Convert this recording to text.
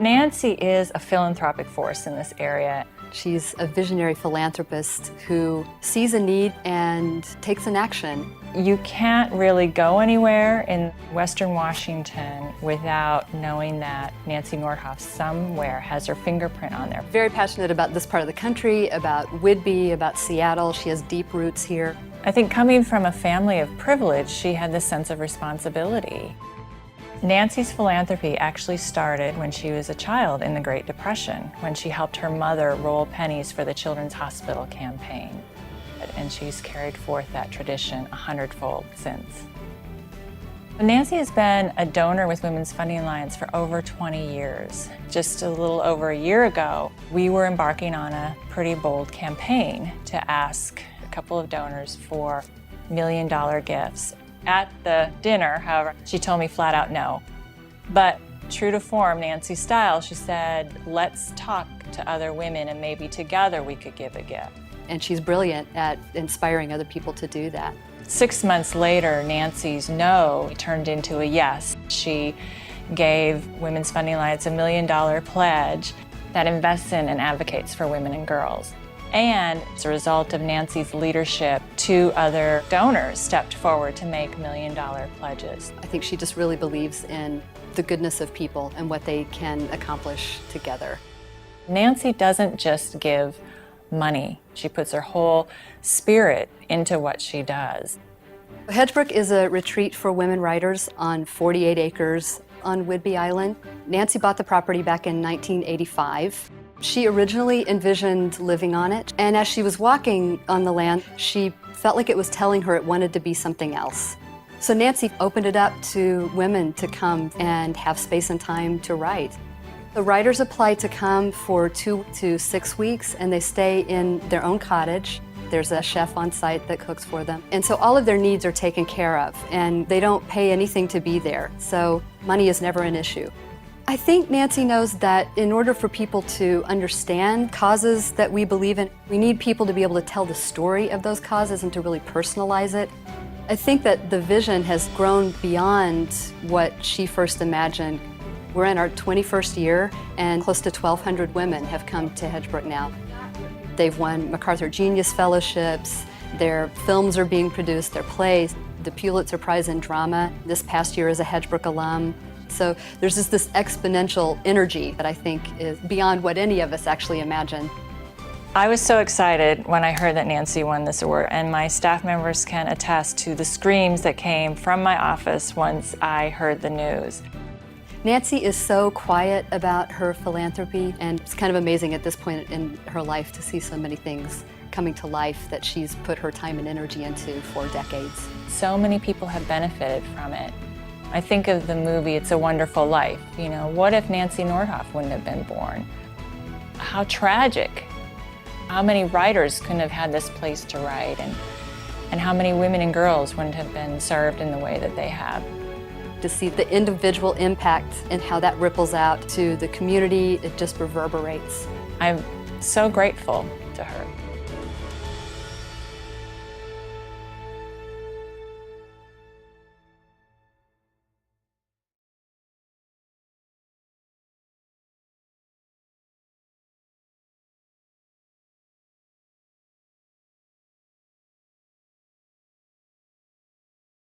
Nancy is a philanthropic force in this area. She's a visionary philanthropist who sees a need and takes an action. You can't really go anywhere in Western Washington without knowing that Nancy Nordhoff somewhere has her fingerprint on there. Very passionate about this part of the country, about Whidbey, about Seattle. She has deep roots here. I think coming from a family of privilege, she had this sense of responsibility. Nancy's philanthropy actually started when she was a child in the Great Depression, when she helped her mother roll pennies for the Children's Hospital campaign. And she's carried forth that tradition 100-fold since. Nancy has been a donor with Women's Funding Alliance for over 20 years. Just a little over a year ago, we were embarking on a pretty bold campaign to ask a couple of donors for $1 million gifts. At the dinner, however, she told me flat out no. But true to form, Nancy style, she said, let's talk to other women and maybe together we could give a gift. And she's brilliant at inspiring other people to do that. 6 months later, Nancy's no turned into a yes. She gave Women's Funding Alliance a $1 million pledge that invests in and advocates for women and girls. And as a result of Nancy's leadership, 2 other donors stepped forward to make $1 million pledges. I think she just really believes in the goodness of people and what they can accomplish together. Nancy doesn't just give money. She puts her whole spirit into what she does. Hedgebrook is a retreat for women writers on 48 acres on Whidbey Island. Nancy bought the property back in 1985. She originally envisioned living on it, and as she was walking on the land, she felt like it was telling her it wanted to be something else. So Nancy opened it up to women to come and have space and time to write. The writers apply to come for 2 to 6 weeks, and they stay in their own cottage. There's a chef on site that cooks for them. And so all of their needs are taken care of, and they don't pay anything to be there. So money is never an issue. I think Nancy knows that in order for people to understand causes that we believe in, we need people to be able to tell the story of those causes and to really personalize it. I think that the vision has grown beyond what she first imagined. We're in our 21st year, and close to 1,200 women have come to Hedgebrook now. They've won MacArthur Genius Fellowships, their films are being produced, their plays, the Pulitzer Prize in Drama this past year as a Hedgebrook alum. So there's just this exponential energy that I think is beyond what any of us actually imagined. I was so excited when I heard that Nancy won this award, and my staff members can attest to the screams that came from my office once I heard the news. Nancy is so quiet about her philanthropy, and it's kind of amazing at this point in her life to see so many things coming to life that she's put her time and energy into for decades. So many people have benefited from it. I think of the movie It's a Wonderful Life. You know, what if Nancy Nordhoff wouldn't have been born? How tragic. How many writers couldn't have had this place to write, and how many women and girls wouldn't have been served in the way that they have. To see the individual impact and how that ripples out to the community, it just reverberates. I'm so grateful to her.